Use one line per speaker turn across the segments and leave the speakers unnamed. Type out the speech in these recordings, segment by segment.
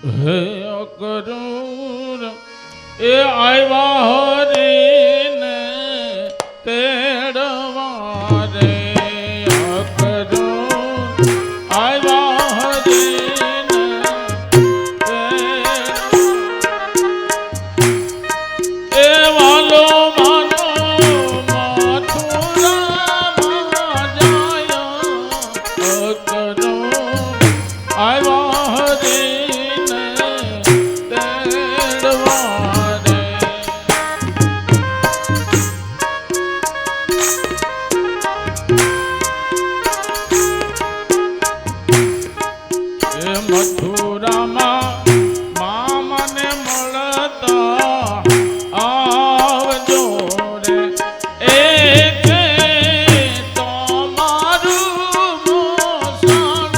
હે અકરૂર એ આવ્યા હરીને તેડવા રે અકરૂર આવ્યા હરીને એ વાલો માનો મથુરામાં જાય અકરૂર આવ્યા હરીને તેડવા રે એ મથુરામાં મામને મળતા આવજો રે એ છે તમારું મોસાણ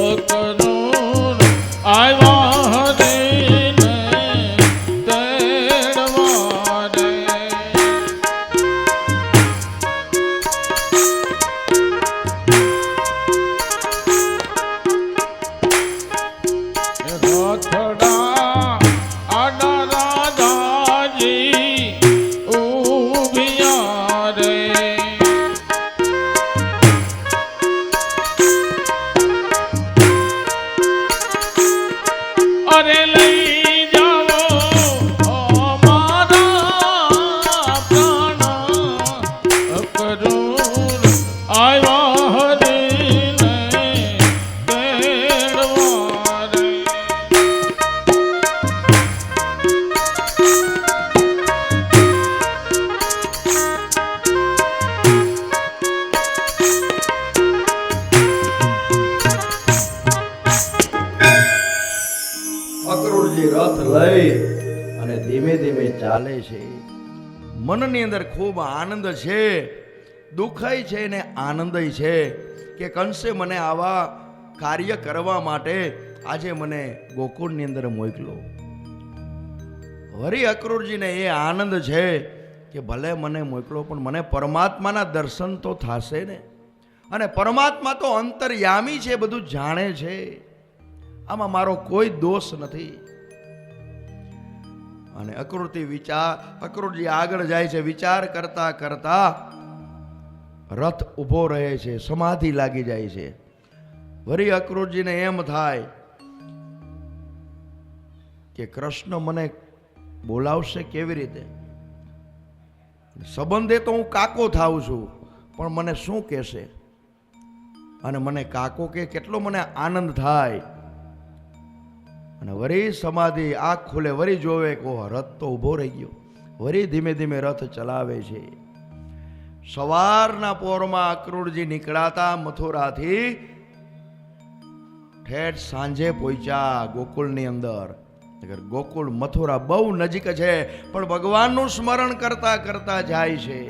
અકરૂર આવ્યા હરીને તેડવા રે રથડા આડા રાધાજી ઊભિયા રે અરે લઈ જાઓ અમારા પ્રાણ અકરૂર આવ્યા હરીને તેડવા રે
અકરૂરજી રથ લઈ અને ધીમે ધીમે ચાલે છે. મનની અંદર ખૂબ આનંદ છે, દુઃખય છે ને આનંદય છે કે કંસે મને આવા કાર્ય કરવા માટે આજે મને ગોકુળની અંદર મોકલો. વળી અકરૂરજીને એ આનંદ છે કે ભલે મને મોકલો પણ મને પરમાત્માના દર્શન તો થશે ને, અને પરમાત્મા તો અંતર્યામી છે, બધું જાણે છે, આમાં મારો કોઈ દોષ નથી. અને અકરૂરજી આગળ જાય છે, વિચાર કરતા કરતા રથ ઊભો રહે છે, સમાધિ લાગી જાય છે. વળી અકરૂરજીને એમ થાય કે કૃષ્ણ મને બોલાવશે કેવી રીતે? સંબંધે તો હું કાકો થાઉં છું, પણ મને શું કહેશે? અને મને કાકો કે કેટલો મને આનંદ થાય. અને વળી સમાધિ આંખ ખુલે, વળી જોવે કે ઓહ, રથ તો ઊભો રહી ગયો. વળી ધીમે ધીમે રથ ચલાવે છે. સવારના પોરમાં અકરૂરજી નીકળાતા મથુરાથી ઠેઠ સાંજે પહોંચ્યા ગોકુળની અંદર. ગોકુળ મથુરા બહુ નજીક છે, પણ ભગવાનનું સ્મરણ કરતા કરતા જાય છે.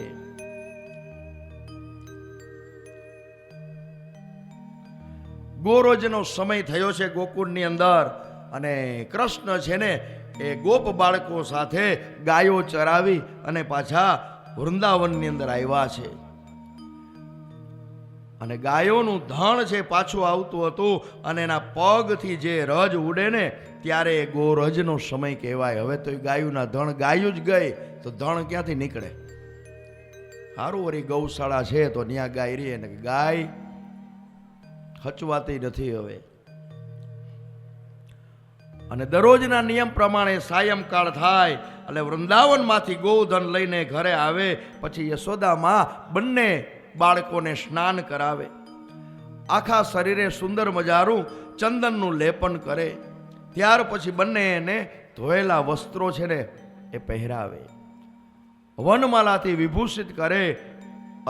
ગોરોજનો સમય થયો છે ગોકુળની અંદર, અને કૃષ્ણ છે ને એ ગોપ બાળકો સાથે ગાયો ચરાવી અને પાછા વૃંદાવનની અંદર આવ્યા છે. અને ગાયોનું ધણ છે પાછું આવતું હતું, અને એના પગથી જે રજ ઉડે ને ત્યારે ગોરજનો સમય કહેવાય. હવે તો ગાયુંના ધણ, ગાયું જ ગઈ તો ધણ ક્યાંથી નીકળે? સારું વળી ગૌશાળા છે તો ત્યાં ગાય રહી, ને ગાય હચવાતી નથી હવે. અને દરરોજના નિયમ પ્રમાણે સાયંકાળ થાય એટલે વૃંદાવનમાંથી ગોધન લઈને ઘરે આવે. પછી યશોદામાં બંને બાળકોને સ્નાન કરાવે, આખા શરીરે સુંદર મજાનું ચંદનનું લેપન કરે. ત્યાર પછી બંનેને ધોયેલા વસ્ત્રો છે ને એ પહેરાવે, વનમાલાથી વિભૂષિત કરે.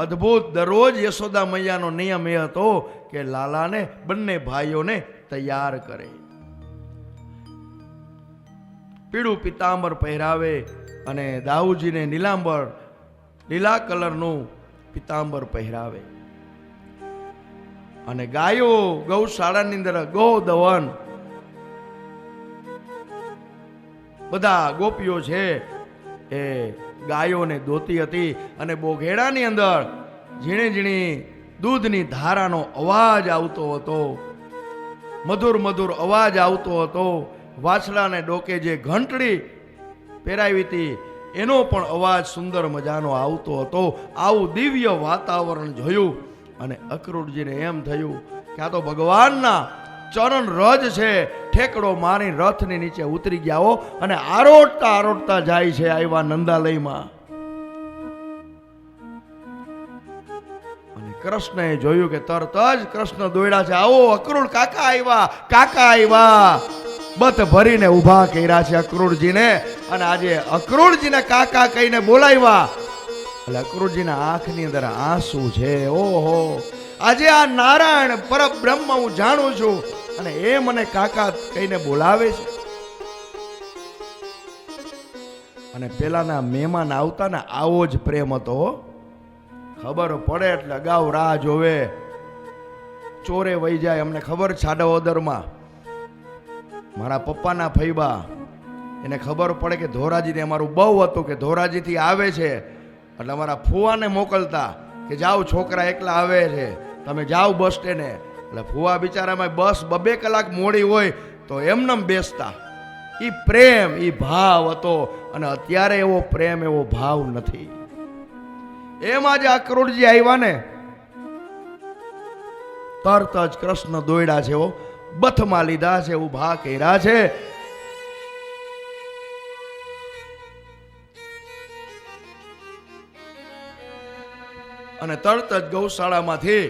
અદ્ભુત દરરોજ યશોદા મૈયાનો નિયમ એ હતો કે લાલાને બંને ભાઈઓને તૈયાર કરે. પીળું પિતાંબર પહેરાવે અને દાઉજીને લીલા કલરનું પિતાંબર પહેરાવે. અને ગાયો ગૌશાળાની અંદર ગોદવન બધા ગોપીઓ છે એ ગાયોને દોતી હતી. અને બોઘેડાની અંદર ઝીણી ઝીણી દૂધની ધારાનો અવાજ આવતો હતો. મધુર મધુર અવાજ આવતો હતો. વાછડાને ડોકે જે ઘંટડી પહેરાવી હતી એનો પણ અવાજ સુંદર મજાનો આવતો હતો. આવું દિવ્ય વાતાવરણ જોયું અને અક્રૂરજીને એમ થયું કે આ તો ભગવાનના ચરણ રજ છે. ઠેકડો મારી રથની નીચે ઉતરી ગયા હો અને આરોટતા આરોટતા જાય છે. આવ્યા નંદાલયમાં અને કૃષ્ણએ જોયું કે તરત જ કૃષ્ણ દોડ્યા છે. આવો અક્રૂર કાકા આવ્યા, કાકા આવ્યા. બત ભરીને ઊભા કર્યા છે અક્રૂરજીને. અને આજે અક્રૂરજીને કાકા કહીને બોલાવ્યા એટલે અક્રૂરજીના આંખની અંદર આંસુ છે. ઓહો, આજે આ નારાયણ પરબ્રહ્મ હું જાણું છું અને એ મને કાકા કહીને બોલાવે છે. અને પેલાના મહેમાન આવતા ને આવો જ પ્રેમ હતો. ખબર પડે એટલે અગાઉ રાહ જોવે, ચોરે વહી જાય. અમને ખબર છાડાઓદરમાં મારા પપ્પાના ફૈબા, એને ખબર પડે કે ધોરાજીથી અમારું બહુ હતું કે ધોરાજીથી આવે છે એટલે અમારા ફુવાને મોકલતા કે જાઓ છોકરા એકલા આવે છે, તમે જાઓ બસ સ્ટેન્ડે. એટલે ફુવા બિચારામાં બસ 2 કલાક મોડી હોય તો એમનેમ બેસતા. એ પ્રેમ, એ ભાવ હતો. અને અત્યારે એવો પ્રેમ, એવો ભાવ નથી. એમ આજે અક્રૂરજી આવ્યા ને તરત જ કૃષ્ણ દોડ્યા છે. બથમાં લીધા છે, ઊભા કર્યા છે. અને તરત જ ગૌશાળામાંથી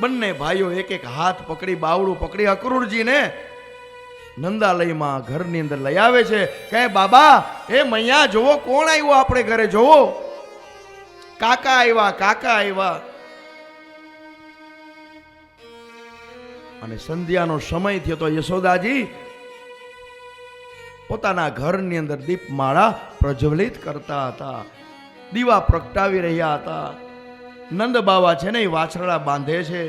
બંને ભાઈઓ એક એક હાથ પકડી, બાવડું પકડી અક્રૂરજીને નંદાલયમાં ઘરની અંદર લઈ આવે છે. કહે બાબા, એ મૈયા જોવો કોણ આવ્યું આપણે ઘરે, જોવો કાકા આવ્યા, કાકા આવ્યા. અને સંધ્યાનો સમય થયો તો યશોદાજી પોતાના ઘરની અંદર દીપમાળા પ્રજ્વલિત કરતા હતા, દીવા પ્રગટાવી રહ્યા હતા. નંદ બાવા છે ને એ વાછરડા બાંધે છે.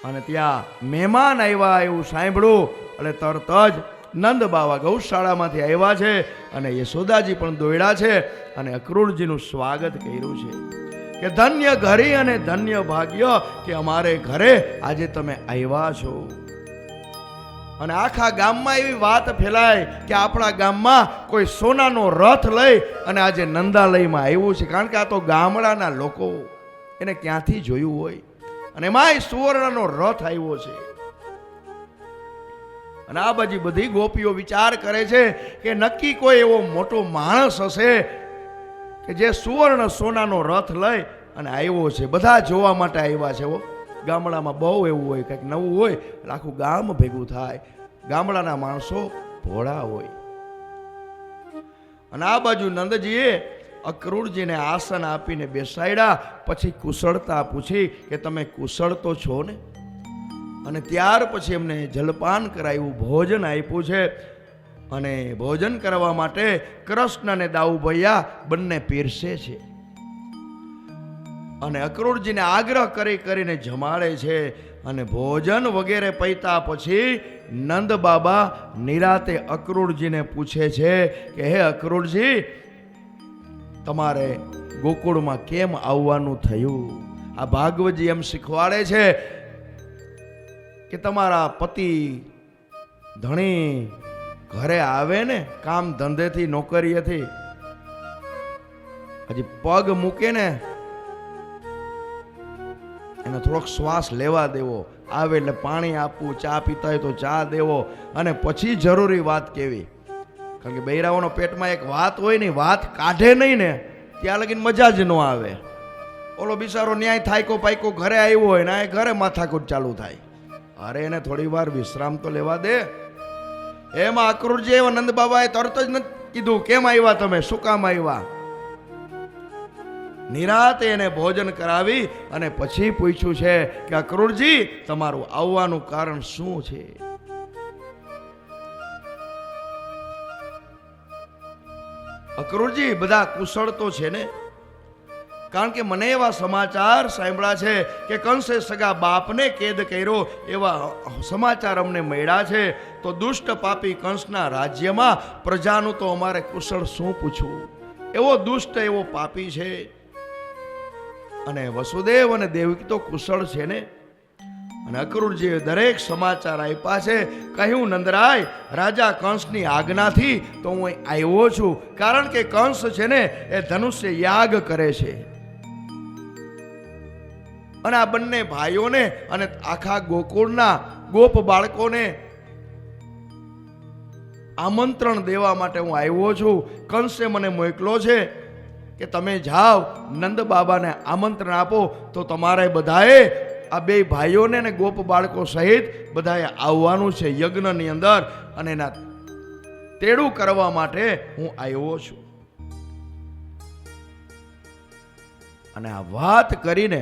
અને ત્યાં મહેમાન આવ્યા એવું સાંભળ્યું એટલે તરત જ નંદ બાવા ગૌશાળામાંથી આવ્યા છે અને યશોદાજી પણ દોડ્યા છે અને અક્રૂરજીનું સ્વાગત કર્યું છે કે ધન્ય ઘરી અને ધન્ય ભાગ્ય કે અમારે ઘરે આજે તમે આવ્યા છો. અને આખા ગામમાં એવી વાત ફેલાય કે આપણા ગામમાં કોઈ સોનાનો રથ લઈ અને આજે નંદાલયમાં આવ્યું છે. કારણ કે આ તો ગામડાના લોકો, એને ક્યાંથી જોયું હોય. અને એમાંય સુવર્ણનો રથ આવ્યો છે. અને આ બાજુ બધી ગોપીઓ વિચાર કરે છે કે નક્કી કોઈ એવો મોટો માણસ હશે કે જે સુવર્ણ સોનાનો રથ લઈ અને આવ્યો છે. બધા જોવા માટે આવ્યા છે. ગામડામાં બહુ એવું હોય, કંઈક નવું હોય એટલે આખું ગામ ભેગું થાય. ગામડાના માણસો ભોળા હોય. અને આ બાજુ નંદજીએ અક્રૂરજીને આસન આપીને બેસાડ્યા. પછી કુશળતા પૂછી કે તમે કુશળ તો છો ને. અને ત્યાર પછી એમને જલપાન કરાવ્યું, ભોજન આપ્યું છે. અને ભોજન કરવા માટે કૃષ્ણ અને દાઉભૈયા બંને પીરસે છે. અને અક્રૂરજીને આગ્રહ કરીને જમાડે છે. અને ભોજન વગેરે પૈતા પછી નંદ બાબા નિરાતે અક્રૂરજીને પૂછે છે કે હે અક્રૂરજી, તમારે ગોકુળમાં કેમ આવવાનું થયું? આ ભાગવતજી એમ શીખવાડે છે કે તમારા પતિ ધણી ઘરે આવે ને કામ ધંધેથી, નોકરીએથી, હજી પગ મૂકે ને એને થોડોક શ્વાસ લેવા દેવો. આવે એટલે પાણી આપવું, ચા પીતા હોય તો ચા દેવો. અને પછી જરૂરી વાત કેવી. કારણ કે બૈરાઓનો પેટમાં એક વાત હોય ને, વાત કાઢે નહીં ને ત્યાં લગીને મજા જ ન આવે. ઓલો બિચારો ન્યાય થાયકો પાયકો ઘરે આવ્યો હોય ને આ ઘરે માથાકૂટ ચાલુ થાય. અરે એને થોડી વાર વિશ્રામ તો લેવા દે. એમાં અક્રૂરજી એવા નંદ બાબાએ તરત જ નથી કીધું કેમ આવ્યા તમે, શું કામ આવ્યા. નિરાતે એને ભોજન કરાવી અને પછી પૂછ્યું છે કે અક્રૂરજી, તમારું આવવાનું કારણ શું છે? અક્રૂરજી, બધા કુશળ તો છે ને? કારણ કે મને એવા સમાચાર સાંભળ્યા છે કે કંસે સગા બાપને કેદ કર્યો, એવા સમાચાર અમને મળ્યા છે. તો દુષ્ટ પાપી કંસના રાજ્યમાં પ્રજાનું તો અમારે કુશળ શું પૂછવું? એવો દુષ્ટ, એવો પાપી છે. અને વસુદેવ અને દેવકી તો કુશળ છે ને. અને અક્રૂરજીએ દરેક સમાચાર આપ્યા છે. કહ્યું, નંદરાય, રાજા કંસની આજ્ઞાથી તો હું અહીં આવ્યો છું, કારણ કે કંસ છે ને એ ધનુષ્ય યાગ કરે છે. અને આ બંને ભાઈઓને અને આખા ગોકુળના ગોપ બાળકોને આમંત્રણ દેવા માટે હું આવ્યો છું. કંસે મને મોકલો છે કે તમે જાઓ નંદ બાબાને આમંત્રણ આપો, તો તમારે બધાએ આ બે ભાઈઓને ને ગોપ બાળકો સહિત બધાએ આવવાનું છે યજ્ઞની અંદર, અને એના તેડું કરવા માટે હું આવ્યો છું. અને આ વાત કરીને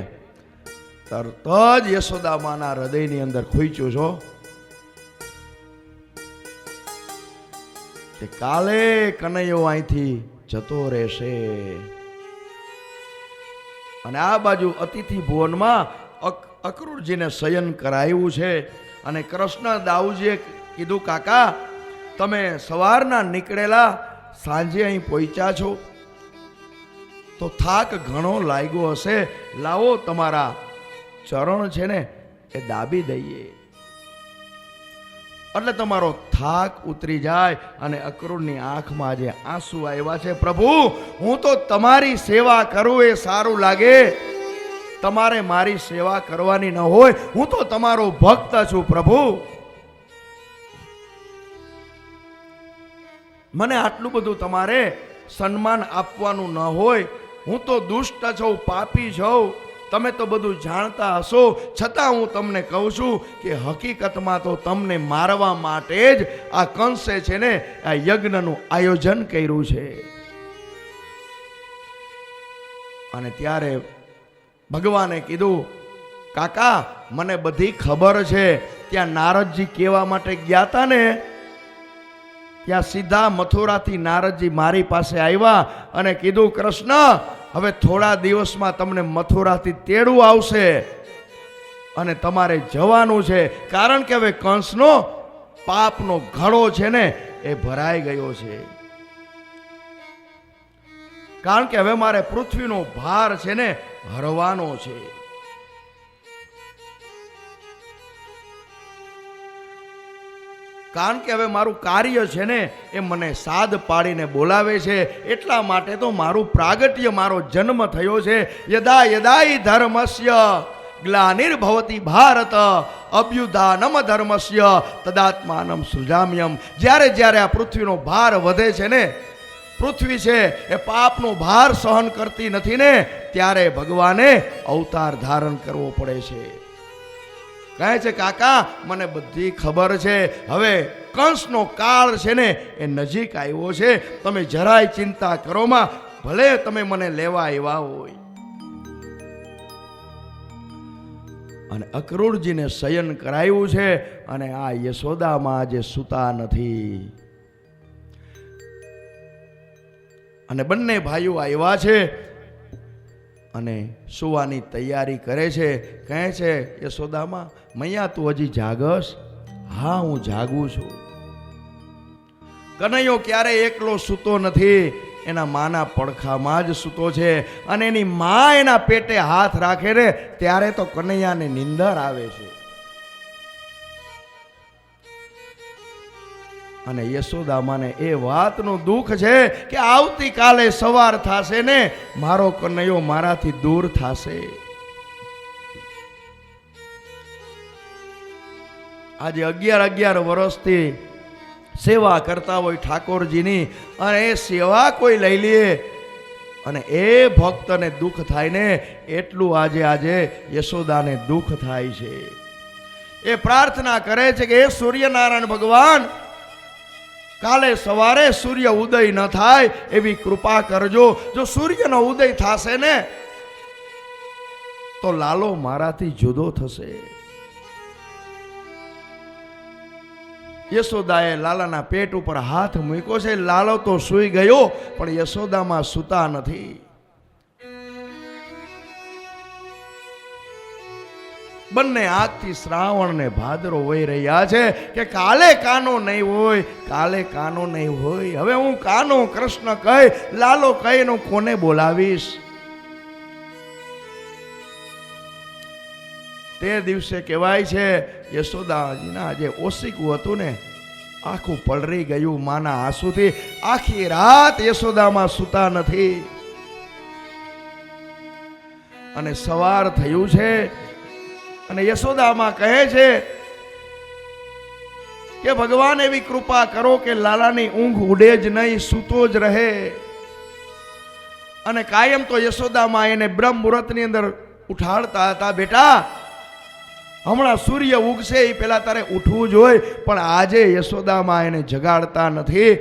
તરત જ યશોદામાના હૃદયની અંદર ખૂંચ્યું છો કે કાલે કનૈયો અહીંથી જતો રહેશે. અને આ બાજુ અતિથિ ભુવનમાં અક્રૂરજીને શયન કરાયું છે. અને કૃષ્ણ દાઉજીએ કીધું, કાકા તમે સવારના નીકળેલા સાંજે અહીં પહોંચ્યા છો તો થાક ઘણો લાગ્યો હશે, લાવો તમારા ચરણ છે ને એ દાબી દઈએ એટલે તમારો થાક ઉતરી જાય. અને અક્રૂરની આંખમાં આજે આંસુ આવ્યા છે. પ્રભુ, હું તો તમારી સેવા કરું એ સારું લાગે, તમારે મારી સેવા કરવાની ન હોય, હું તો તમારો ભક્ત છું. પ્રભુ, મને આટલું બધું તમારે સન્માન આપવાનું ન હોય, હું તો દુષ્ટ છું, પાપી છું, તમે તો બધું જાણતા હશો, છતાં હું તમને કહું છું કે હકીકતમાં તો તમને મારવા માટે જ આ કંસે છે ને આ યજ્ઞનું આયોજન કર્યું છે. અને ત્યારે ભગવાને કીધું, કાકા મને બધી ખબર છે. ત્યાં નારદજી કહેવા માટે ગયા હતા ને, ત્યાં સીધા મથુરાથી નારદજી મારી પાસે આવ્યા અને કીધું, કૃષ્ણ, હવે થોડા દિવસમાં તમને મથુરાથી તેડું આવશે અને તમારે જવાનું છે, કારણ કે હવે કંસનો પાપનો ઘડો છે ને એ ભરાઈ ગયો છે. કારણ કે હવે મારે પૃથ્વીનો ભાર છે ને હરવાનો છે. કારણ કે હવે મારું કાર્ય છે ને એ મને સાદ પાડીને બોલાવે છે, એટલા માટે તો મારું પ્રાગટ્ય, મારો જન્મ થયો છે. યદા યદાઈ ધર્મસ્ય ગ્લાનિર્ભવતી ભારત અભ્યુદાનમ ધર્મસ્ય તદાત્માનમ સૃજામ્યમ. જ્યારે જ્યારે આ પૃથ્વીનો ભાર વધે છે ને, પૃથ્વી છે એ પાપનો ભાર સહન કરતી નથી ને, ત્યારે ભગવાને અવતાર ધારણ કરવો પડે છે. કહે છે, કાકા મને બધી ખબર છે, હવે કંસનો કાળ છે ને એ નજીક આવ્યો છે, તમે જરાય ચિંતા કરોમાં, ભલે તમે મને લેવા આવ્યા હોય. અને અક્રૂરજીને શયન કરાયું છે. અને આ યશોદામાં આજે સૂતા નથી. અને બંને ભાઈઓ આવ્યા છે અને સુવાની તૈયારી કરે છે. કહે છે, યશોદામાં, મૈયા તું હજી જાગસ? હા, હું જાગું છું. કનૈયો ક્યારેય એકલો સૂતો નથી, એના માના પડખામાં જ સૂતો છે. અને એની મા એના પેટે હાથ રાખે ને ત્યારે તો કનૈયાને નિંદર આવે છે. અને યશોદામાને એ વાતનું દુઃખ છે કે આવતીકાલે સવાર થશે ને મારો કનૈયો મારાથી દૂર થશે. આજે 11 વર્ષથી સેવા કરતા હોય ઠાકોરજીની, અને એ સેવા કોઈ લઈ લે અને એ ભક્તને દુઃખ થાય ને, એટલું આજે યશોદાને દુઃખ થાય છે. એ પ્રાર્થના કરે છે કે હે સૂર્યનારાયણ ભગવાન, કાલે સવારે સૂર્ય ઉદય ન થાય એવી કૃપા કરજો. જો સૂર્યનો ઉદય થશે ને તો લાલો મારાથી જુદો થશે. યશોદાએ લાલાના પેટ ઉપર હાથ મૂક્યો છે. લાલો તો સૂઈ ગયો, પણ યશોદામાં સૂતા નથી. બંને આજથી શ્રાવણ ને ભાદરો વહી રહ્યા છે કે કાલે કાનો નહીં હોય, કાલે કાનો નહીં હોય. હવે હું કાનો કૃષ્ણ કહી, લાલો કહીને કોને બોલાવીશ? તે દિવસે કહેવાય છે યશોદાજીના જે ઓશિકું હતું ને આખું પલળી ગયું માના આંસુથી. આખી રાત યશોદામાં સૂતા નથી. અને સવાર થયું છે અને યશોદામાં કહે છે કે ભગવાન એવી કૃપા કરો કે લાલાની ઊંઘ ઉડે જ નહીં, સૂતો જ રહે. અને કાયમ તો યશોદામાં એને બ્રહ્મ મુહૂર્તની અંદર ઉઠાડતા હતા, બેટા હમણાં સૂર્ય ઉગશે એ પેલા તારે ઉઠવું જોઈએ. પણ આજે યશોદામાં એને જગાડતા નથી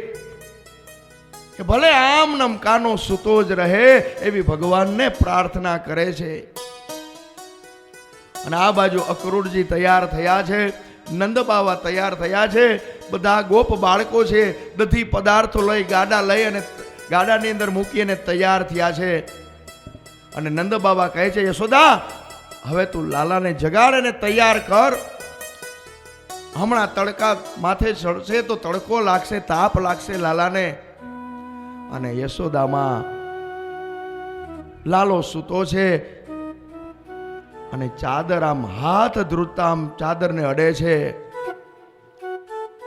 કે ભલે આમ નમ કાનો સૂતો જ રહે, એવી ભગવાનને પ્રાર્થના કરે છે. અને આ બાજુ અક્રૂરજી તૈયાર થયા છે, નંદ બાવા તૈયાર થયા છે, બધા ગોપ બાળકો છે, બધી પદાર્થો લઈ ગાડા લઈ અને ગાડાની અંદર મૂકીને તૈયાર થયા છે. અને નંદ બાબા કહે છે યશોદા હવે તું લાલાને જગાડ અને તૈયાર કર. હમણાં તડકા માથે ચડશે તો તડકો લાગશે, તાપ લાગશે લાલાને. અને યશોદામાં લાલો સૂતો છે અને ચાદર આમ હાથ ધ્રુજતા આમ ચાદરને અડે છે,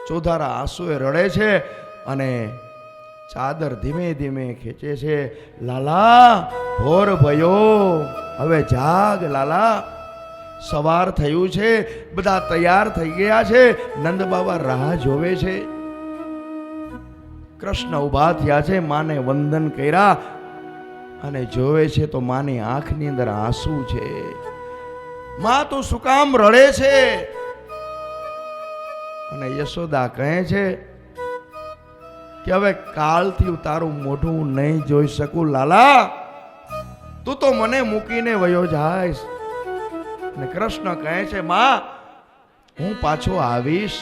ચોધારા આંસુએ રડે છે અને ચાદર ધીમે ધીમે ખેંચે છે. લાલા ભોર ભયો, હવે જાગ લાલા, સવાર થયું છે, બધા તૈયાર થઈ ગયા છે, નંદ બાબા રાહ જોવે છે. કૃષ્ણ ઉભા થયા છે, માને વંદન કર્યા અને જોવે છે તો માની આંખની અંદર આંસુ છે. માં તું શું કામ રડે છે? અને યશોદા કહે છે કે હવે કાલથી તારું મોઢું નહીં જોઈ શકું લાલા, તું તો મને મૂકીને વયો જાય. અને કૃષ્ણ કહે છે માં હું પાછો આવીશ.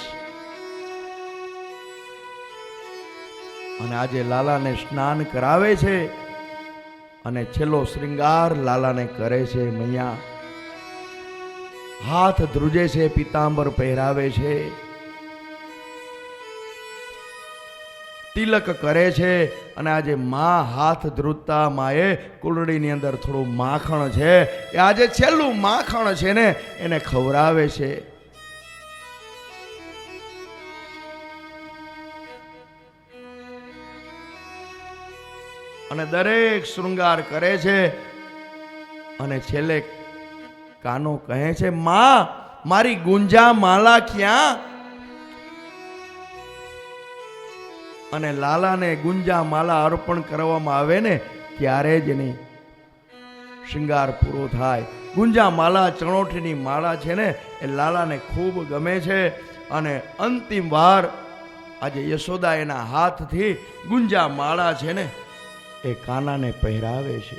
અને આજે લાલાને સ્નાન કરાવે છે અને છેલ્લો શ્રૃંગાર લાલાને કરે છે. મૈયા હાથ ધ્રુજે છે, પીતાંબર પહેરાવે છે, તિલક કરે છે. અને આજે માં હાથ ધ્રુજતા માએ કુલડીની અંદર થોડું માખણ છે, એ આજે છેલ્લું માખણ છે ને એને ખવડાવે છે. અને દરેક શૃંગાર કરે છે. અને છેલ્લે કાનો કહે છે માં મારી ગુંજા માલા ક્યાં? અને લાલાને ગુંજા માલા અર્પણ કરવામાં આવે ને ત્યારે જ એની શૃંગાર પૂરો થાય. ગુંજા માલા ચણોઠીની માળા છે ને એ લાલાને ખૂબ ગમે છે. અને અંતિમ વાર આજે યશોદા એના હાથથી ગુંજા માળા છે ને એ કાનાને પહેરાવે છે.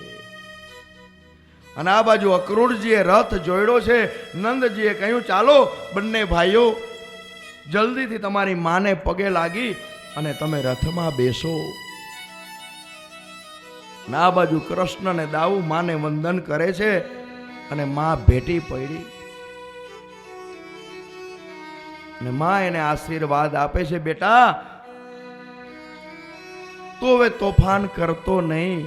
અને આ બાજુ અક્રૂરજીએ રથ જોડ્યો છે. નંદજીએ કહ્યું ચાલો બંને ભાઈઓ જલ્દીથી તમારી માને પગે લાગી અને તમે રથમાં બેસો. અને આ બાજુ કૃષ્ણ ને દાઉ માને વંદન કરે છે અને માં ભેટી પડી. અને માં એને આશીર્વાદ આપે છે બેટા તું હવે તોફાન કરતો નહીં,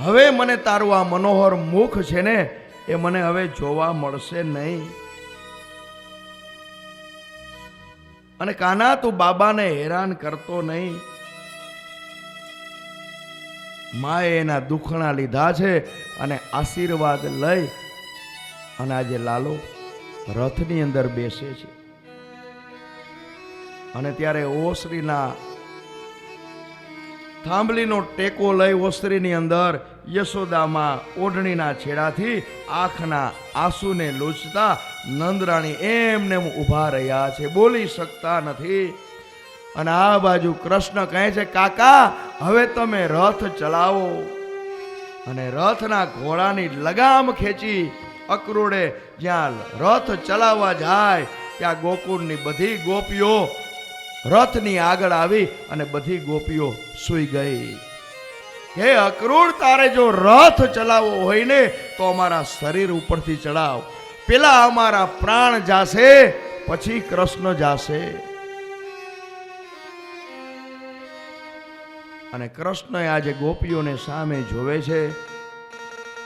હવે મને તારું આ મનોહર મુખ છે ને એ મને હવે જોવા મળશે નહીં. અને કાના તું બાબાને હેરાન કરતો નહીં. માએ એના દુખણા લીધા છે અને આશીર્વાદ લઈ અને આજે લાલો રથની અંદર બેસે છે. અને ત્યારે ઓસરીના થાંભલીનો ટેકો લઈ ઓસરીની અંદર યશોદામાં ઓઢણીના છેડાથી આંખના આંસુને લૂછતા નંદરાણી એમને ઊભા રહ્યા છે, બોલી શકતા નથી. અને આ બાજુ કૃષ્ણ કહે છે કાકા હવે તમે રથ ચલાવો. અને રથના ઘોડાની લગામ ખેંચી અક્રૂરે જ્યાં રથ ચલાવવા જાય ત્યાં ગોકુળની બધી ગોપીઓ રથની આગળ આવી અને બધી ગોપીઓ સૂઈ ગઈ. હે અક્રૂર તારે જો રથ ચલાવવો હોય ને તો અમારા શરીર ઉપરથી ચડાવ, પેલા અમારા પ્રાણ જાશે પછી કૃષ્ણ જાશે. અને કૃષ્ણ આજે ગોપીઓને સામે જોવે છે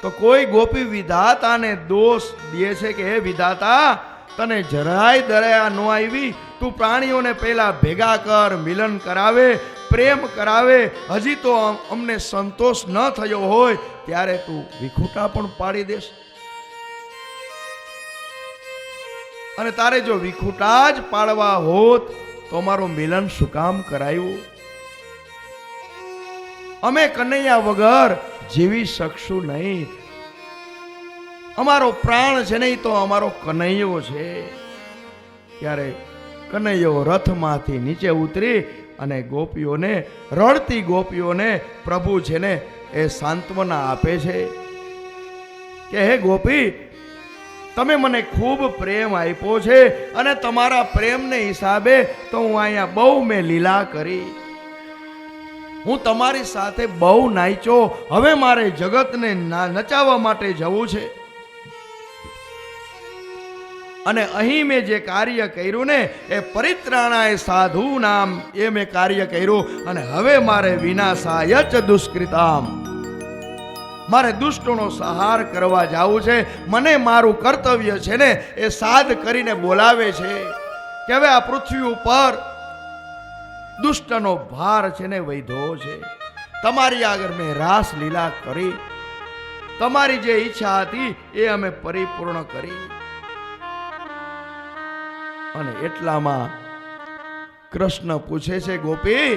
તો કોઈ ગોપી વિધાતાને દોષ દે છે કે હે વિધાતા, તને જરાય દયા ન આવી? તું પ્રાણીઓને પહેલા ભેગા કર, મિલન કરાવે, પ્રેમ કરાવે, હજી તો અમને સંતોષ ન થયો હોય ત્યારે તું વિખૂટા પણ પાડી દેશ? અને તારે જો વિખૂટા જ પાડવા હોત તો અમારું મિલન શું કામ કરાયું? અમે કનૈયા વગર જીવી શકશું નહીં. અમારો પ્રાણ છે નહીં તો અમારો કનૈયો છે. ત્યારે કનૈયો રથમાંથી નીચે ઉતરી અને ગોપીઓને, રડતી ગોપીઓને પ્રભુ છે ને એ સાંત્વના આપે છે કે હે ગોપી, તમે મને ખૂબ પ્રેમ આપ્યો છે અને તમારા પ્રેમને હિસાબે તો હું અહીંયા બહુ મેં લીલા કરી. હું તમારી સાથે બહુ નાચ્યો. હવે મારે જગતને નચાવવા માટે જવું છે. અને અહીં મેં જે કાર્ય કર્યું ને એ પરિત્રાણાય સાધુ નામ, એ મેં કાર્ય કર્યું. અને હવે મારે વિનાશાય ચ દુષ્કૃતામ, મારે દુષ્ટોનો સહાર કરવા જાવું છે. મને મારું કર્તવ્ય છે ને એ સાધ કરીને બોલાવે છે કે હવે આ પૃથ્વી ઉપર દુષ્ટનો ભાર છે ને વૈધો છે. તમારી આગળ મેં રાસ લીલા કરી, તમારી જે ઈચ્છા હતી એ અમે પરિપૂર્ણ કરી. અને એટલામાં કૃષ્ણ પૂછે છે, ગોપી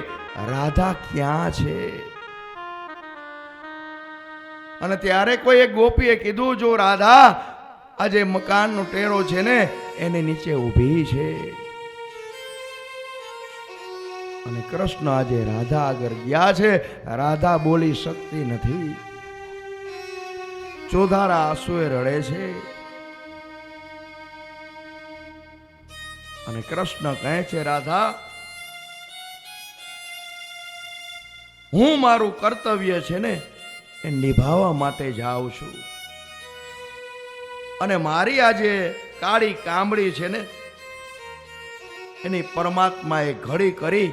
રાધા ક્યાં છે? અને ત્યારે કોઈ એક ગોપીએ કીધું, જો રાધા આજે મકાનનો ટેરો છે ને એની નીચે ઊભી છે. અને કૃષ્ણ આજે રાધા આગળ ગયા છે. રાધા બોલી શકતી નથી, ચોધારા આંસુએ રડે છે. અને કૃષ્ણ કહે છે, રાધા, હું મારું કર્તવ્ય છે ને એ નિભાવવા માટે જાઉં છું. અને મારી આજે કાળી કામળી છે ને એની પરમાત્માએ ઘડી કરી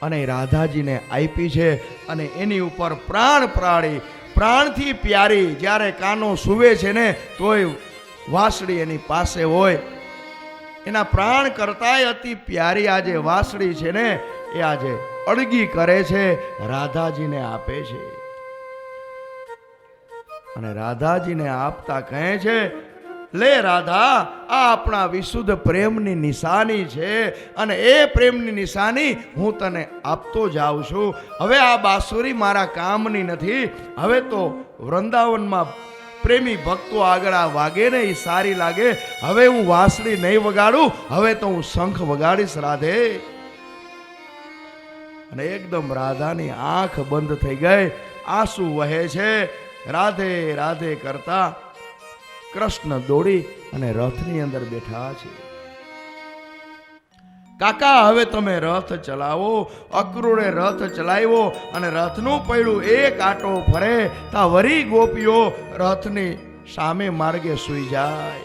અને રાધાજીને આપી છે. અને એની ઉપર પ્રાણ પ્રાણી, પ્રાણથી પ્યારી, જ્યારે કાનો સુવે છે ને તોય વાસળી એની પાસે હોય. એના પ્રાણ કરતાંય અતિ પ્યારી આજે વાસળી છે ને એ આજે અડગી કરે છે, રાધાજીને આપે છે. અને રાધાજીને આપતા કહે છે, લે રાધા, આ આપણા વિશુદ્ધ પ્રેમની નિશાની છે અને એ પ્રેમની નિશાની હું તને આપતો જાઉં છું. હવે આ બાંસુરી મારા કામની નથી. હવે તો વૃંદાવનમાં પ્રેમી ભક્તો આગળ આ વાગે ને એ સારી લાગે. હવે હું વાંસળી નહીં વગાડું, હવે તો હું શંખ વગાડીશ રાધે. અને એકદમ રાધાની આંખ બંધ થઈ ગઈ, આંસુ વહે છે. રાધે રાધે કરતા કૃષ્ણ દોડી અને રથની અંદર બેઠા છે. કાકા હવે તમે રથ ચલાવો. અક્રૂરે રથ ચલાવ્યો અને રથનું પૈડું એક આટો ફરે તા વરી ગોપીઓ રથની સામે માર્ગે સૂઈ જાય.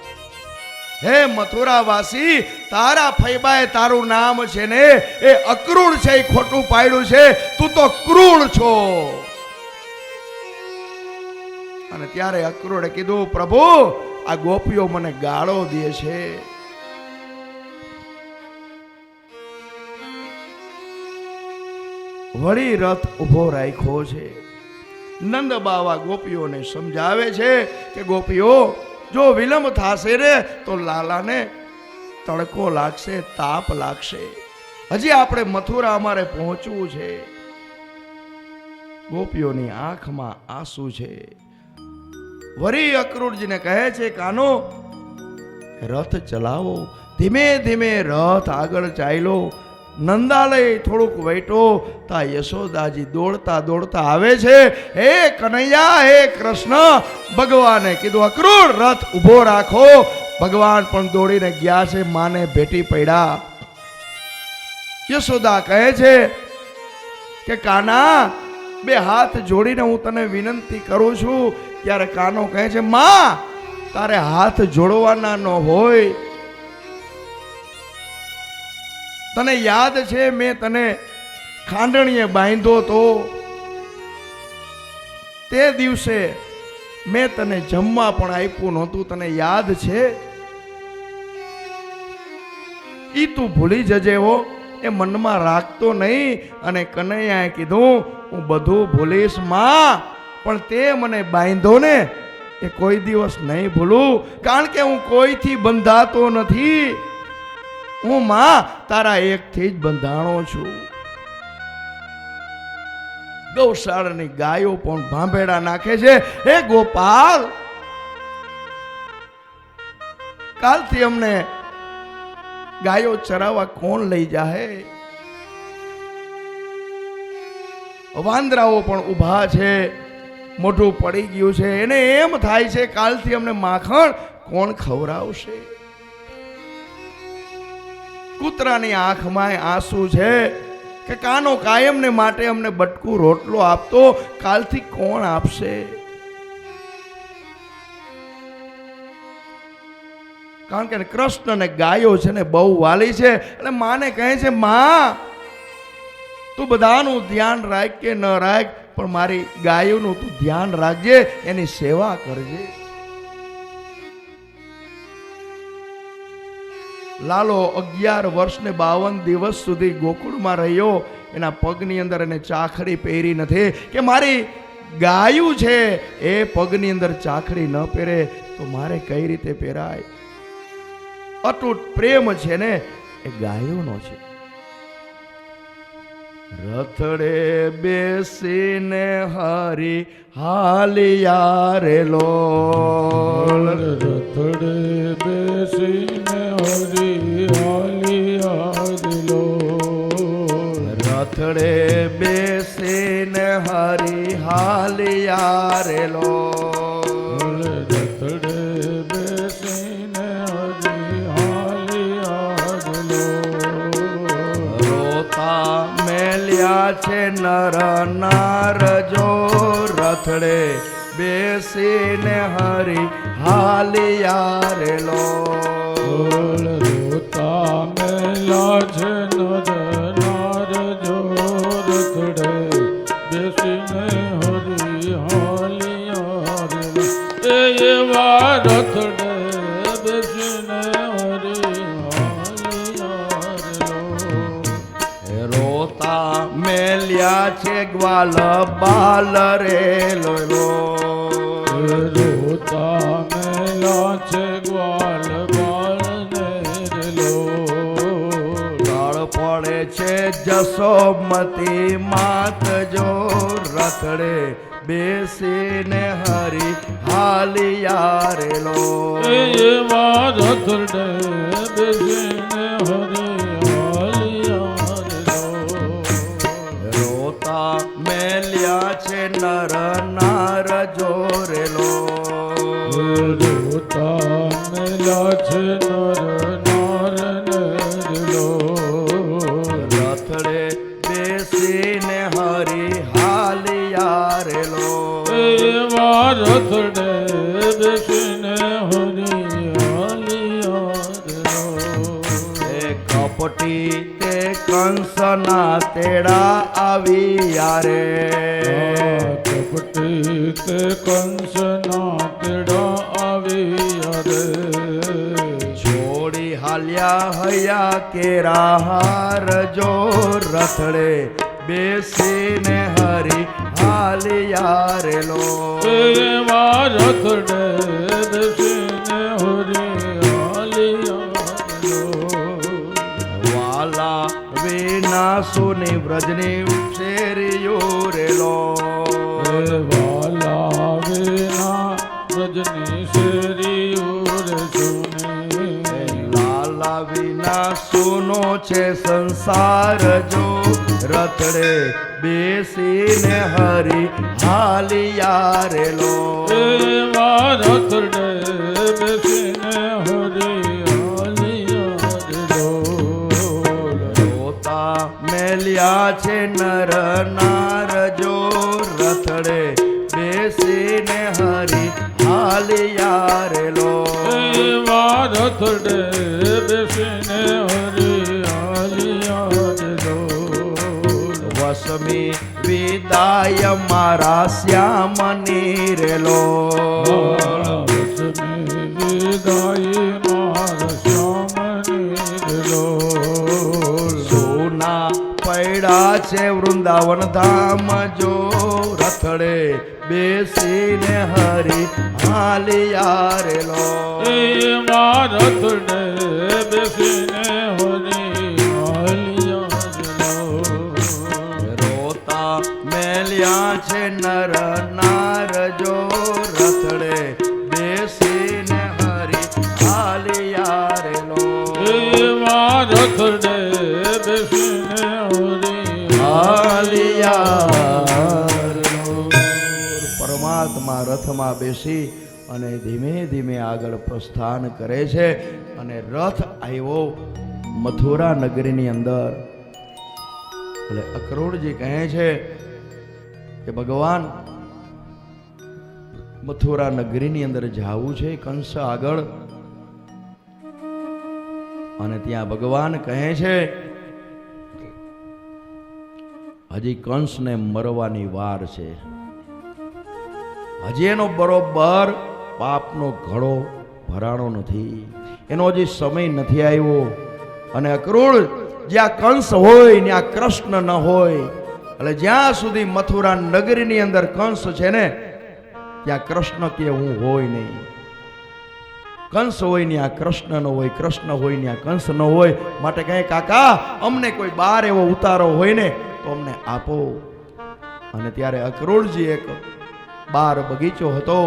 હે મથુરાવાસી, તારા ફૈબાએ તારું નામ છે ને એ અક્રૂર છે, એ ખોટું પાડ્યું છે. તું તો ક્રૂર છો. અને ત્યારે અક્રૂરે કીધું, પ્રભુ આ ગોપીઓ મને ગાળો દે છે. વળી રથ ઉભો રાખ્યો છે. નંદ બાવા ગોપીઓને સમજાવે છે કે ગોપીઓ, જો વિલંબ થશે ને તો લાલાને તડકો લાગશે, તાપ લાગશે. હજી આપણે મથુરા અમારે પહોંચવું છે. ગોપીઓની આંખમાં આંસુ છે. વરી અક્રૂરજીને કહે છે, કાનો રથ ચલાવો. ધીમે ધીમે રથ આગળ ચાલ્યો. નંદાલય થોડુંક વૈટો તા યશોદાજી દોડતા દોડતા આવે છે. હે કનૈયા, હે કૃષ્ણ. ભગવાને કીધું, અક્રૂર રથ ઉભો રાખો. ભગવાન પણ દોડીને ગયા છે, માને ભેટી પડ્યા. યશોદા કહે છે કે કાના, બે હાથ જોડીને હું તને વિનંતી કરું છું. ત્યારે કાનો કહે છે, માં તારે હાથ જોડવાના ન હોય. તને યાદ છે મેં તને ખાંડણીએ બાંધ્યો તો તે દિવસે મેં તને જમવા પણ આપ્યું નહોતું, તને યાદ છે? ઈ તું ભૂલી જજે હો, એ મનમાં રાખતો નહીં. અને કનૈયાએ કીધું હું બધું ભૂલીશ માં, પણ તે મને બાંધ્યો ને એ કોઈ દિવસ નહીં ભૂલું, કારણ કે હું કોઈથી બંધાતો નથી. હું માં તારા એકથી જ બંધાણો છું. ગૌશાળાની ગાયો પણ ભાંભેડા નાખે છે. હે ગોપાલ, કાલથી અમને ગાયો ચરાવવા કોણ લઈ જાહે? વાંદરાઓ પણ ઊભા છે, મોઢું પડી ગયું છે. એને એમ થાય છે કાલથી અમને માખણ કોણ ખવડાવશે? કૂતરાની આંખમાં આંસુ છે કે કાનો કાયમને માટે અમને બટકું રોટલો આપતો, કાલથી કોણ આપશે? કારણ કે કૃષ્ણ ને ગાયો છે ને બહુ વાલી છે. એટલે માને કહે છે માં તું બધાનું ધ્યાન રાખ કે ન રાખ, પણ મારી ગાયોનું તું ધ્યાન રાખજે, એની સેવા કરજે. લાલો 11 વર્ષ ને 52 દિવસ સુધી ગોકુળમાં રહ્યો. એના પગની અંદર એને ચાખડી પહેરી નથી કે મારી ગાયું છે એ પગની અંદર ચાખડી ન પહેરે તો મારે કઈ રીતે પહેરાય? અતૂટ પ્રેમ છે ને એ ગાયોનો છે. રથડે બેસીને હરી હાલિયા રે લોલ,
રથડે બેસીને હરી હાલિયા રે લોલ,
રથડે બેસીને હરી હાલિયા રે લોલ,
રથડે બેસીને હરી હાલિયા રે લોલ.
રોતા મેલ્યા છે નર નાર જો, રથડે બેસીને હરી હાલિયા રે લોલ,
રોતા મેલા છે નર નાર જો, રથડે બેસીને હરી હાલિયા રે લોલ. એવા રથડે બેસીને હરી હાલિયા રે લોલ.
રોતા મેલ્યા છે ગ્વાલ બાલ રે લોલ,
રોતા મેલા છે ગ્વાલ બાલ ને રે લોલ.
ગાળ પડે છે જસોમતી માત જો, રથડે બેસીને હરી હાલિયા રે લોલ,
એવા રથડે બેસીને હરી હાલિયા રે લોલ.
રોતા મેલ્યા છે નર નાર જો રે લોલ,
રોતા મેલા છે નર નાર ને રે લોલ.
રથડે બેસીને હરી હાલિયા રે લોલ,
એવા રથડે બેસીને હરી હાલિયા રે લોલ.
એ કપટી તે કંસના તેડા આવ્યા રે,
કપટી તે કંસના તેડા આવ્યા રે,
છોડી હાલ્યા હૈયા કેરા હાર જો, રથડે બેસીને હરી હાલિયા રે લોલ,
એવા રથડે બેસીને હરી હાલિયા રે લોલ.
વાલા વિના સુની વ્રજની શેરીઓ રે લોલ,
વાલા વિના વ્રજની શેરીઓ રે સુને,
લાલા વિના સુનો છે સંસાર જો, રથડે બેસીને હરી હાલિયા રે લોલ,
એવા રથડે બેસીને હરી હાલિયા રે લોલ.
રોતા મેલ્યા છે નર નાર જો, રથડે બેસીને હરી હાલિયા રે લોલ,
એવા રથડે બેસીને હરી હાલિયા રે લોલ.
વસમી વિદા વિદાય મારા શ્યામની રેલો
વિદાય મારા શ્યામની ડોલ
સોના પૈડા છે વૃંદાવન ધામ જો રથડે બેસીને હરી હાલિયા રેલો
એ મારા રથડે બેસીને હરી હાલિયા
રોતા મેલ્યા છે નર નાર જો રથડે બેસીને હરી હાલિયા રેલો
એ મારા રથડે બેસીને હરી
હાલિયા રેલો. પરમાત્મા રથમાં બેસી અને ધીમે ધીમે આગળ પ્રસ્થાન કરે છે અને રથ આવ્યો મથુરા નગરીની અંદર. એટલે અક્રૂરજી કહે છે કે ભગવાન મથુરા નગરીની અંદર જવું છે કંસ આગળ. અને ત્યાં ભગવાન કહે છે હજી કંસને મરવાની વાર છે, હજી એનો બરોબર પાપનો ઘડો ભરાણો નથી, એનો હજી સમય નથી આવ્યો. અને અક્રૂર જ્યાં કંસ હોય ત્યાં કૃષ્ણ ન હોય. એટલે જ્યાં સુધી મથુરા નગરીની અંદર કંસ છે ને ત્યાં કૃષ્ણ કે હું હોય નહીં. કંસ હોય ત્યાં કૃષ્ણ ન હોય, કૃષ્ણ હોય ત્યાં કંસ ન હોય. માટે કહે કાકા અમને કોઈ બાર એવો ઉતારો હોય ને તો અમને આપો. અને ત્યારે અક્રૂરજી એક બાર બગીચો હતો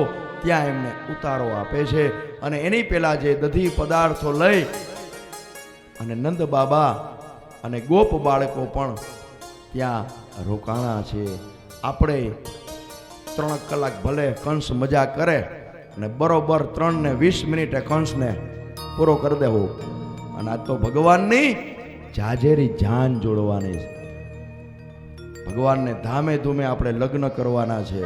ત્યાં એમને ઉતારો આપે છે. અને એની પેલા જે દધી પદાર્થો લઈ અને નંદ બાબા અને ગોપ બાળકો પણ ત્યાં રોકાણા છે. આપણે 3 કલાક ભલે કંસ મજા કરે અને બરોબર 3:20 કંસને પૂરો કરી દેવો. અને આ તો ભગવાનની જાજેરી જાન જોડવાની છે. ભગવાનને ધામે ધૂમે આપણે લગ્ન કરવાના છે.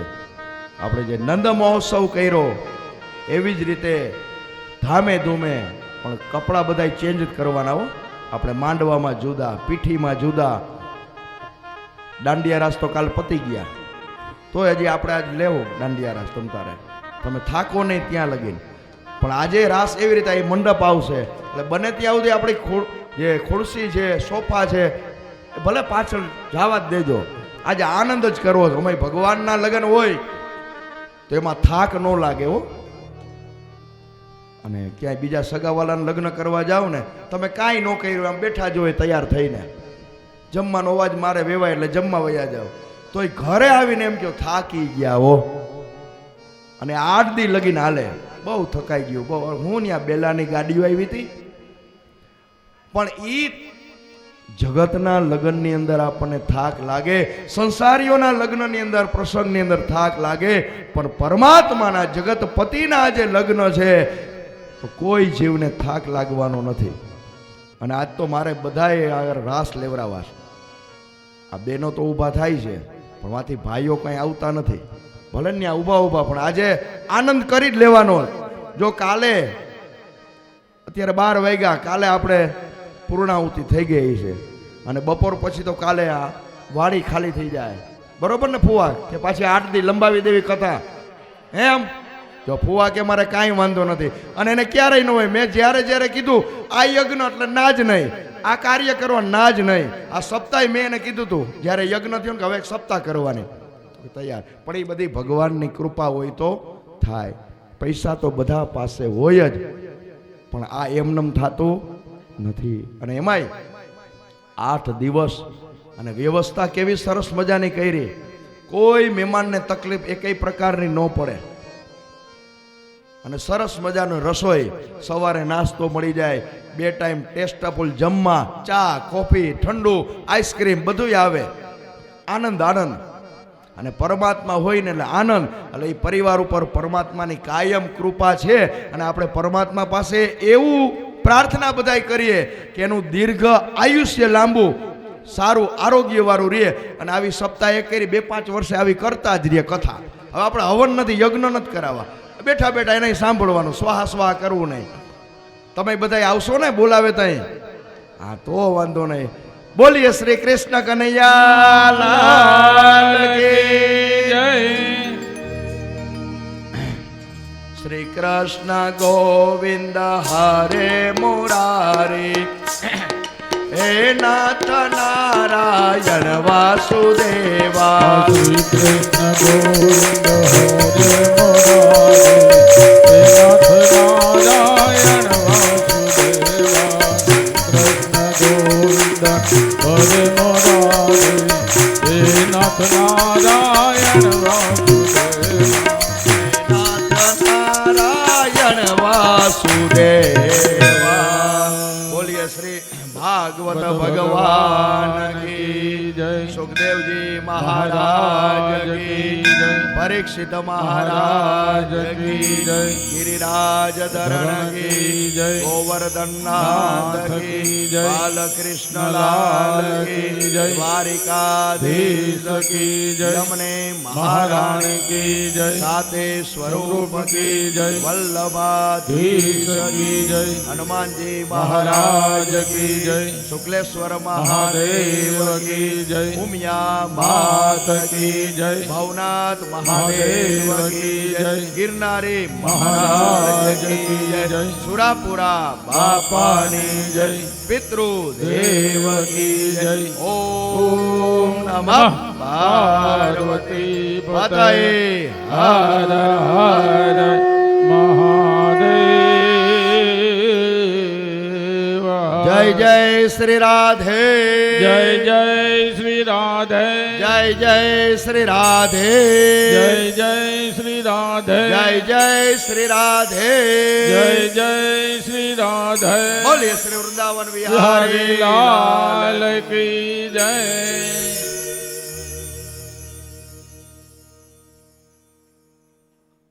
આપણે જે નંદ મહોત્સવ કર્યો એવી જ રીતે ધામે ધૂમે પણ કપડાં બધા ચેન્જ કરવાના હો. આપણે માંડવામાં જુદા, પીઠીમાં જુદા. દાંડિયા રાસ તો કાલ પતી ગયા, તોય હજી આપણે આજ લેવો દાંડિયા રાસ. તમતારે તમે થાકો નહીં ત્યાં લગીને. પણ આજે રાસ એવી રીતે એ મંડપ આવશે એટલે બને ત્યાં સુધી આપણી જે ખુરશી છે, સોફા છે, એ ભલે પાછળ જવા જ દેજો. આજે આનંદ જ કરવો છે. અમે ભગવાનના લગ્ન હોય તો એમાં થાક ન લાગે હો. અને ક્યાંય બીજા સગાવાલાને લગ્ન કરવા જાઓ ને તમે કાંઈ ન કર્યું, આમ બેઠા જ હોય તૈયાર થઈને, જમવાનો અવાજ મારે વેવાય એટલે જમવા વયા જાઓ, તોય ઘરે આવીને એમ કહો થાકી ગયા હો. અને 8 દી લગીને હાલે, બહુ થકાઈ ગયું. બહુ હું ત્યાં બેલાની ગાડીઓ આવી હતી. પણ ઈ જગતના લગ્નની અંદર આપણને થાક લાગે, સંસારીઓના લગ્નની અંદર, પ્રસંગની અંદર થાક લાગે, પણ પરમાત્માના જગતપતિના જે લગ્ન છે તો કોઈ જીવને થાક લાગવાનો નથી. અને આજ તો મારે બધાએ આગળ રાસ લેવડાવવા છે. આ બેનો તો ઊભા થાય છે પણ માંથી ભાઈઓ કંઈ આવતા નથી. ભલે ને ઊભા ઊભા પણ આજે આનંદ કરી જ લેવાનો. જો કાલે અત્યારે 12 વાગ્યા, કાલે આપણે પૂર્ણાહુતિ થઈ ગઈ છે અને બપોર પછી તો કાલે આ વાડી ખાલી થઈ જાય, બરોબર ને ફુવા? કે પાછી 8 દી લંબાવી દેવી કથા એમ? જો ફુવા કે મારે કાંઈ વાંધો નથી અને એને ક્યારેય ન હોય. મેં જ્યારે કીધું આ યજ્ઞ એટલે ના જ નહીં, આ કાર્ય કરવા ના જ નહીં. આ સપ્તાહ મેં એને કીધું હતું જ્યારે યજ્ઞ થયો ને કે હવે એક સપ્તાહ કરવાની તૈયાર. પણ એ બધી ભગવાનની કૃપા હોય તો થાય. પૈસા તો બધા પાસે હોય જ, પણ આ એમનેમ થતું નથી. અને એમાંય 8 દિવસ અને વ્યવસ્થા કેવી સરસ મજાની કરી. કોઈ મહેમાનને તકલીફ એકેય પ્રકારની ન પડે. અને સરસ મજાનું રસોઈ, સવારે નાસ્તો મળી જાય, 2 ટાઈમ ટેસ્ટેબલ જમવા, ચા, કોફી, ઠંડુ, આઈસ્ક્રીમ બધું આવે. આનંદ આનંદ. અને પરમાત્મા હોય ને એટલે આનંદ. એટલે એ પરિવાર ઉપર પરમાત્માની કાયમ કૃપા છે. અને આપણે પરમાત્મા પાસે એવું પ્રાર્થના બધાય કરીએ કે એનું દીર્ઘ આયુષ્ય લાંબુ, સારું આરોગ્ય વાળું રહે. અને આવી સપ્તાહ એક કરી 2-5 વર્ષે આવી કરતા જ રહે કથા. હવે આપણે હવન નથી, યજ્ઞ નથી કરાવવા, બેઠા બેઠા એને સાંભળવાનું, સ્વાહા સ્વાહા કરવું નહીં. તમે બધા આવશો ને બોલાવે ત્યાં? હા તો વાંધો નહીં. બોલીએ શ્રી કૃષ્ણ કનૈયા લાલ કી
જય
શ્રી કૃષ્ણ ગોવિંદ હરે મુરારી હે નાથ નારાયણ વાસુદેવા
શ્રી કૃષ્ણ ગોવિંદ હરે મુરારી હે નાથ નારાયણ વાસુદેવા કૃષ્ણ ગોવિંદ હરે મુરારી હે નાથ નારાયણ
વાસુદેવા બોલીએ શ્રી ભાગવત ભગવાન કી
જય
સુખદેવજી મહારાજ કી
જય
પરીક્ષિત મહારાજ કી
જય
ગિરિરાજ ધરણ કી
જય
ગોવર્ધનનાથ કી
જય
બાલકૃષ્ણ લાલ કી
જય
દ્વારિકાધીશ કી
જય
યમને
મહારાણી કી જય
સાતે સ્વરૂપ કી
જય
વલ્લભાધીશ કી
જય
હનુમાનજી
મહારાજ કી જય
શુક્લેશ્વર
મહાદેવ
મહાદેવ
કી જય
ઉમિયા
માત
માત
કી જય
ભવનાથ મહાદેવ કી જય ગિરનારી
મહારાજ
મહારાજ કી જય સુરાપુરા
બાપાની જય
પિતૃ
દેવ કી જય
ઓમ નમઃ પાર્વતી પતયે
હર હર મહાદેવ
જય જય શ્રી રાધે
જય જય શ્રી રાધે
જય જય શ્રી રાધે
જય જય શ્રી રાધે
જય જય શ્રી રાધે
જય જય શ્રી રાધે
બોલીએ શ્રી વૃંદાવન
હરિ
વિહારી
લાલ કી જય